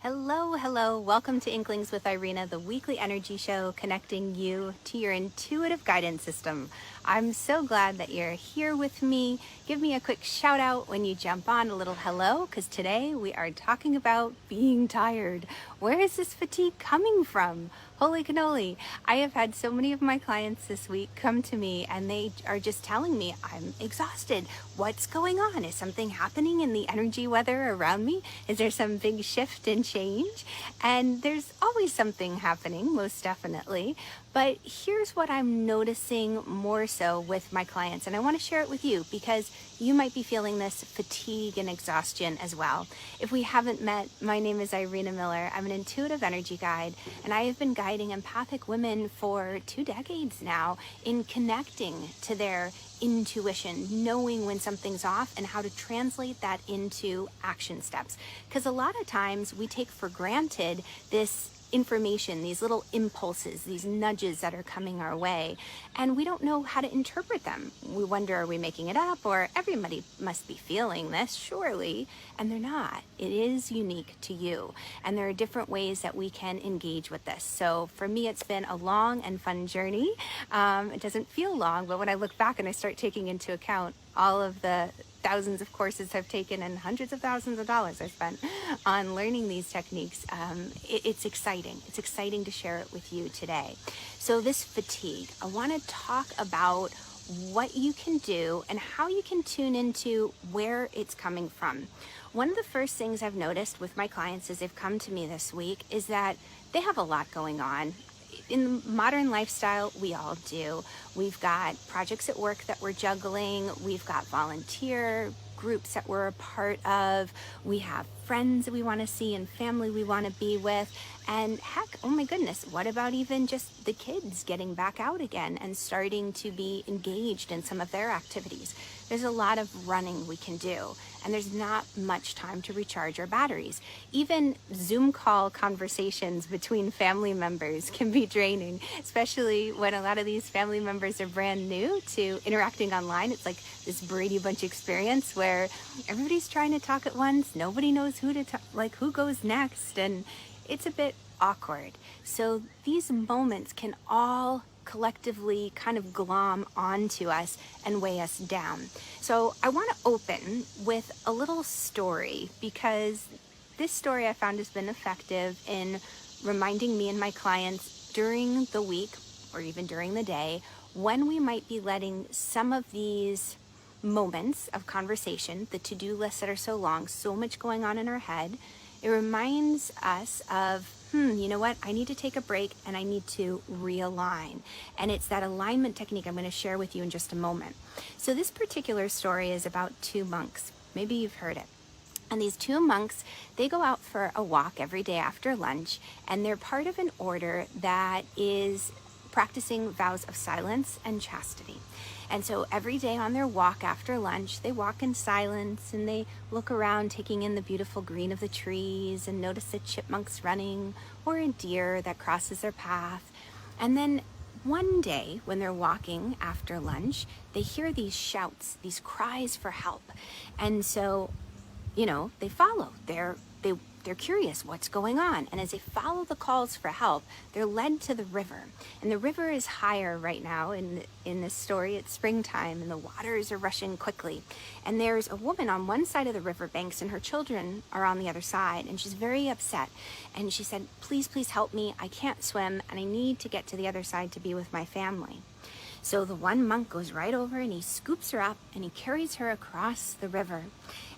Hello, hello. Welcome to Inklings with Irena, the weekly energy show connecting you to your intuitive guidance system. I'm so glad that you're here with me. Give me a quick shout out when you jump on, a little hello, because today we are talking about being tired. Where is this fatigue coming from? Holy cannoli. I have had so many of my clients this week come to me and they are just telling me I'm exhausted. What's going on? Is something happening in the energy weather around me? Is there some big shift and change? And there's always something happening, most definitely. But here's what I'm noticing more so with my clients, and I want to share it with you because you might be feeling this fatigue and exhaustion as well. If we haven't met, my name is Irena Miller. I'm an intuitive energy guide, and I have been guiding empathic women for 2 decades now in connecting to their intuition, knowing when something's off and how to translate that into action steps. Because a lot of times we take for granted this information, these little impulses, these nudges that are coming our way, and we don't know how to interpret them. We wonder, are we making it up, or everybody must be feeling this, surely, and they're not. It is unique to you, and there are different ways that we can engage with this. So for me, it's been a long and fun journey. It doesn't feel long, but when I look back and I start taking into account all of the thousands of courses I've taken and hundreds of thousands of dollars I've spent on learning these techniques, it's exciting. It's exciting to share it with you today. So this fatigue, I want to talk about what you can do and how you can tune into where it's coming from. One of the first things I've noticed with my clients as they've come to me this week is that they have a lot going on. In the modern lifestyle, we all do. We've got projects at work that we're juggling. We've got volunteer groups that we're a part of. We have friends that we want to see and family we want to be with. And heck, oh my goodness, what about even just the kids getting back out again and starting to be engaged in some of their activities? There's a lot of running we can do, and there's not much time to recharge our batteries. Even Zoom call conversations between family members can be draining, especially when a lot of these family members are brand new to interacting online. It's like this Brady Bunch experience where everybody's trying to talk at once. Nobody knows who to talk, like who goes next, and it's a bit awkward. So these moments can all collectively kind of glom onto us and weigh us down. So I want to open with a little story because this story I found has been effective in reminding me and my clients during the week or even during the day when we might be letting some of these moments of conversation, the to-do lists that are so long, so much going on in our head. It reminds us of, you know what? I need to take a break and I need to realign. And it's that alignment technique I'm going to share with you in just a moment. So this particular story is about 2 monks. Maybe you've heard it. And these 2 monks, they go out for a walk every day after lunch, and they're part of an order that is practicing vows of silence and chastity. And so every day on their walk after lunch, they walk in silence and they look around, taking in the beautiful green of the trees and notice a chipmunk's running or a deer that crosses their path. And then one day when they're walking after lunch, they hear these shouts, these cries for help. And so, they follow. They're curious what's going on. And as they follow the calls for help, they're led to the river. And the river is higher right now in this story. It's springtime and the waters are rushing quickly. And there's a woman on one side of the river banks and her children are on the other side. And she's very upset. And she said, please help me. I can't swim and I need to get to the other side to be with my family. So the one monk goes right over and he scoops her up and he carries her across the river.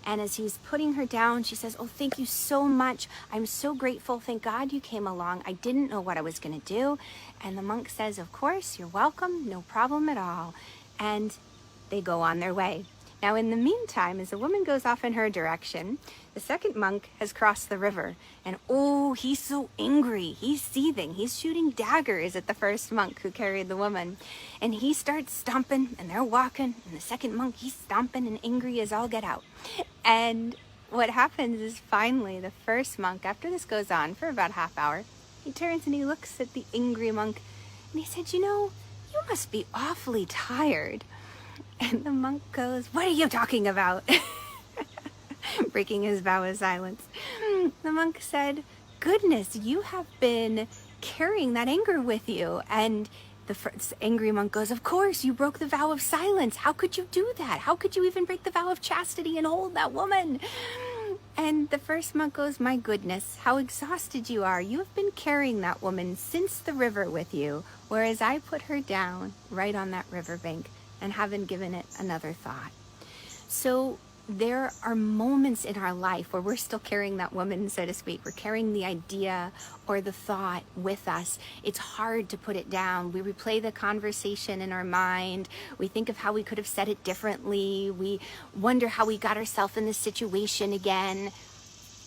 And as he's putting her down, she says, oh, thank you so much. I'm so grateful. Thank God you came along. I didn't know what I was going to do. And the monk says, of course, you're welcome. No problem at all. And they go on their way. Now, in the meantime, as the woman goes off in her direction, the second monk has crossed the river. And oh, he's so angry. He's seething. He's shooting daggers at the first monk who carried the woman. And he starts stomping, and they're walking. And the second monk, he's stomping and angry as all get out. And what happens is finally the first monk, after this goes on for about half hour, he turns and he looks at the angry monk. And he said, you must be awfully tired. And the monk goes, what are you talking about? Breaking his vow of silence. The monk said, goodness, you have been carrying that anger with you. And the first angry monk goes, of course, you broke the vow of silence. How could you do that? How could you even break the vow of chastity and hold that woman? And the first monk goes, my goodness, how exhausted you are. You have been carrying that woman since the river with you, whereas I put her down right on that riverbank and haven't given it another thought. So there are moments in our life where we're still carrying that woman, so to speak. We're carrying the idea or the thought with us. It's hard to put it down. We replay the conversation in our mind. We think of how we could have said it differently. We wonder how we got ourselves in this situation again.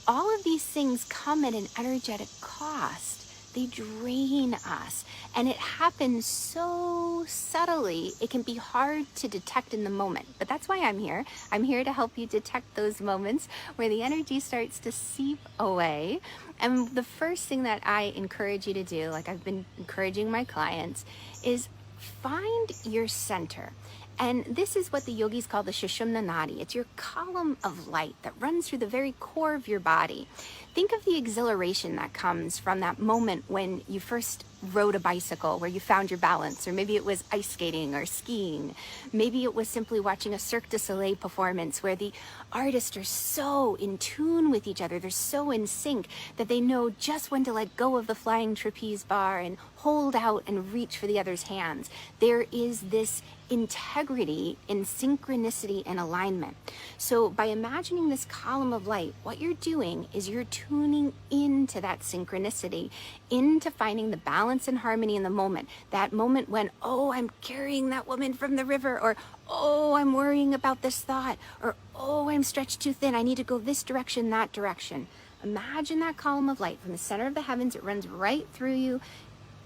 All of these things come at an energetic cost. They drain us, and it happens so subtly, it can be hard to detect in the moment. But that's why I'm here. I'm here to help you detect those moments where the energy starts to seep away. And the first thing that I encourage you to do, like I've been encouraging my clients, is find your center. And this is what the yogis call the Sushumna Nadi. It's your column of light that runs through the very core of your body. Think of the exhilaration that comes from that moment when you first rode a bicycle, where you found your balance, or maybe it was ice skating or skiing. Maybe it was simply watching a Cirque du Soleil performance where the artists are so in tune with each other, they're so in sync that they know just when to let go of the flying trapeze bar and hold out and reach for the other's hands. There is this integrity in synchronicity and alignment. So by imagining this column of light, what you're doing is you're tuning into that synchronicity, into finding the balance and harmony in the moment. That moment when, oh, I'm carrying that woman from the river, or oh, I'm worrying about this thought, or oh, I'm stretched too thin, I need to go this direction, that direction. Imagine that column of light from the center of the heavens. It runs right through you,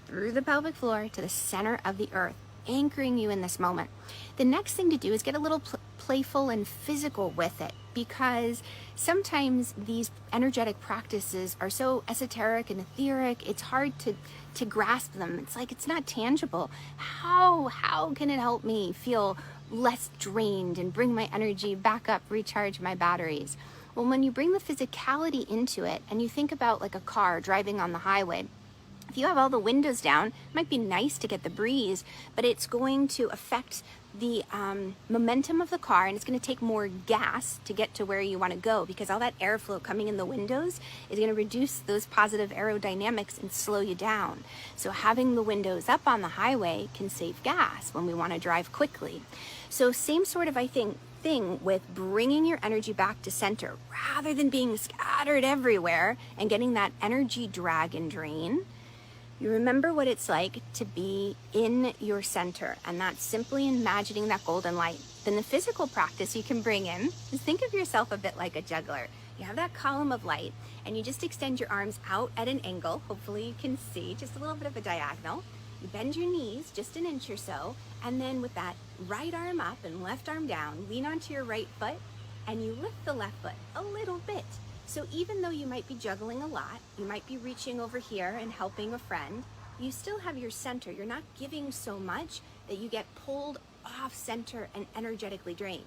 through the pelvic floor to the center of the earth, anchoring you in this moment. The next thing to do is get a little playful and physical with it, because sometimes these energetic practices are so esoteric and etheric, it's hard to grasp them. It's like it's not tangible. How can it help me feel less drained and bring my energy back up, recharge my batteries? Well, when you bring the physicality into it and you think about like a car driving on the highway, if you have all the windows down, it might be nice to get the breeze, but it's going to affect the momentum of the car, and it's going to take more gas to get to where you want to go, because all that airflow coming in the windows is going to reduce those positive aerodynamics and slow you down. So having the windows up on the highway can save gas when we want to drive quickly. So same sort of, I think, thing with bringing your energy back to center rather than being scattered everywhere and getting that energy drag and drain. You remember what it's like to be in your center, and that's simply imagining that golden light. Then the physical practice you can bring in is think of yourself a bit like a juggler. You have that column of light, and you just extend your arms out at an angle. Hopefully you can see just a little bit of a diagonal. You bend your knees just an inch or so, and then with that right arm up and left arm down, lean onto your right foot, and you lift the left foot a little bit. So even though you might be juggling a lot, you might be reaching over here and helping a friend, you still have your center. You're not giving so much that you get pulled off center and energetically drained.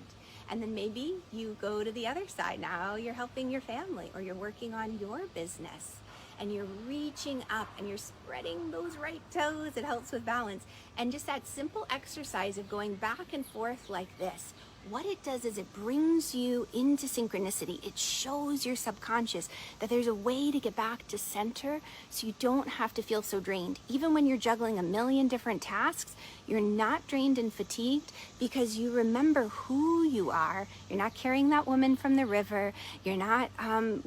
And then maybe you go to the other side. Now you're helping your family, or you're working on your business, and you're reaching up and you're spreading those right toes. It helps with balance. And just that simple exercise of going back and forth like this, what it does is it brings you into synchronicity. It shows your subconscious that there's a way to get back to center so you don't have to feel so drained. Even when you're juggling a million different tasks, you're not drained and fatigued because you remember who you are. You're not carrying that woman from the river. You're not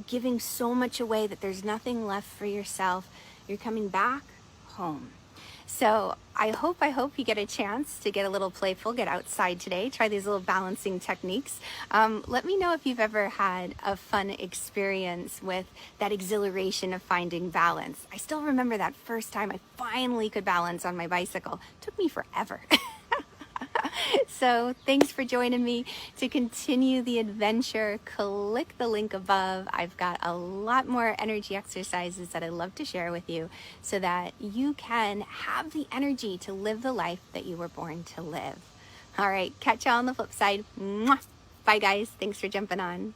giving so much away that there's nothing left for yourself. You're coming back home. So I hope you get a chance to get a little playful, get outside today, try these little balancing techniques. Let me know if you've ever had a fun experience with that exhilaration of finding balance. I still remember that first time I finally could balance on my bicycle. It took me forever. So thanks for joining me. To continue the adventure, click the link above. I've got a lot more energy exercises that I love to share with you so that you can have the energy to live the life that you were born to live. All right, catch y'all on the flip side. Mwah. Bye guys. Thanks for jumping on.